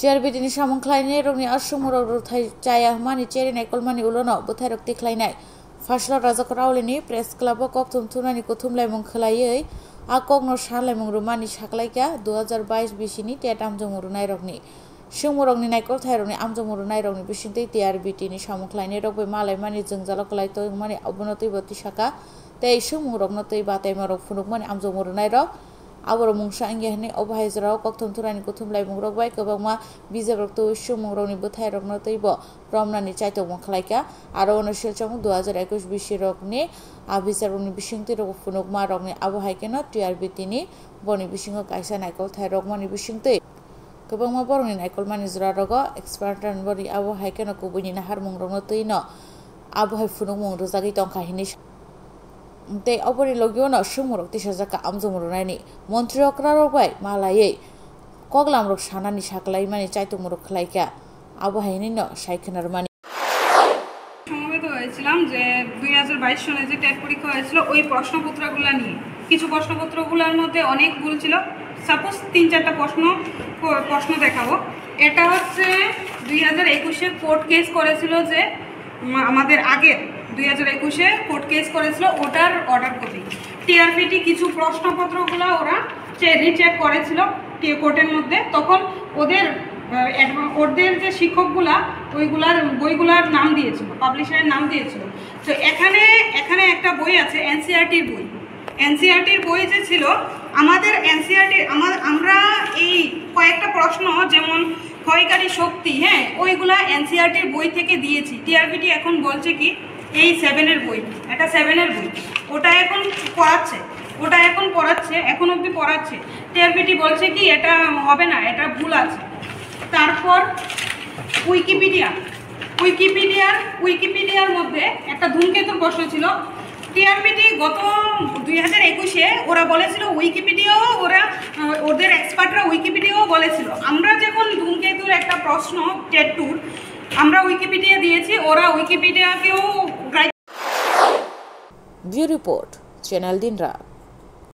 TRBTनि सामंख्लायनाय रंनि असुमरक बwthai चाया मानि cherry नायकलमानि उलनो bwthai रक तिख्लायनाय फासला राजाखौ रावलिनि प्रेस क्लाबो कक्तुम थुनानि कुथुमलायमुं खोलायै आकगनो सालायमुं रुमानि साख्लायका 2022 बिसिनि टेट आमजमुं रुनाय रकनि swngmung नायकलथाय रकनि आमजमुं रुनाय रकनि बिसिंतै TRBTनि सामंख्लायनाय रक बै मालायमानि जोंजाल कलायतो मानि अबनतै बति साका तै swngmung रकनो तै बाताय मारक फुनुकमानि आमजमुं रुनाय रक आबर मुंसा इंगेहनि अबहायजराव कक्तुम थुनानि कुथुमलायमुं रक बाय गोबांमा बिजाब रक तो swngmung रकनि bwthai रकनो तैब रमनानि चायतमुं खलायका आरो अनशिलचमुं 2021 बिसि रकनि आबिसार रकनि बिसिंतै रक फुनुकमा रकनि आबहायकेनो TRBTनि बनि बिसिङाव कायसा नायकलथाय रकमानि बिसिंतै गोबांमा बरंनि नायकलमानि जरा रक एक्सपार्टान बरि आबहायकेनो कुबैनि नाहारमुं रकनो तैनो आबहाय फुनुकमुं रजागै तंखाहिनि ते अपरि लगियोनो swngmung रक तिसाजाका आमजमुं रुनायनि मन्त्रि अक्रा रकबाय मालायै कगलाम रक सानानि साख्लाय मानि चायतमुं रक खलायका आबहायनिनो सायखोनार मानि সমবেত হয়েছিলাম যে 2022 সালে যে টেট পরীক্ষা হয়েছিল ওই প্রশ্নপত্রগুলো নিয়ে কিছু প্রশ্নপত্রগুলোর মধ্যে অনেক ভুল ছিল সাপোজ 3-4টা প্রশ্ন দেখাবো এটা হচ্ছে 2021 এ কোর্ট কেস করেছিল যে আমাদের আগে 2021 এ কোর্ট কেস করেছিল ওটার অর্ডার কপি টিআরপিটি কিছু প্রশ্নপত্রগুলো ওরা রিচেক করেছিল কোর্টের মধ্যে তখন ওদের যে শিক্ষকগুলা ওইগুলার বইগুলার নাম দিয়েছিল পাবলিশারের নাম দিয়েছিল তো এখানে একটা বই আছে এনসিআরটির বই যে ছিল আমাদের এনসিআরটির আমরা এই কয়েকটা প্রশ্ন যেমন ক্ষয়কারী শক্তি হ্যাঁ ওইগুলা এনসিআরটির বই থেকে দিয়েছি টিআরপিটি এখন বলছে কি এই 7 এর বই এটা 7 এর বই ওটা এখন পড়াচ্ছে এখন অবধি পড়াচ্ছে টিআরপিটি বলছে কি এটা হবে না এটা ভুল আছে তারপর উইকিপিডিয়ার মধ্যে একটা ধূমকেতুর প্রশ্ন ছিল টিআরপিটি গত 2021 এ ওরা বলেছিল উইকিপিডিয়াও ওদের এক্সপার্টরা উইকিপিডিয়াও বলেছিল আমরা যখন ধূমকেতুর একটা প্রশ্ন টেট টুর আমরা উইকিপিডিয়া দিয়েছি ওরা উইকিপিডিয়াকেও ব্যুরো রিপোর্ট চ্যানেল দিন রাত।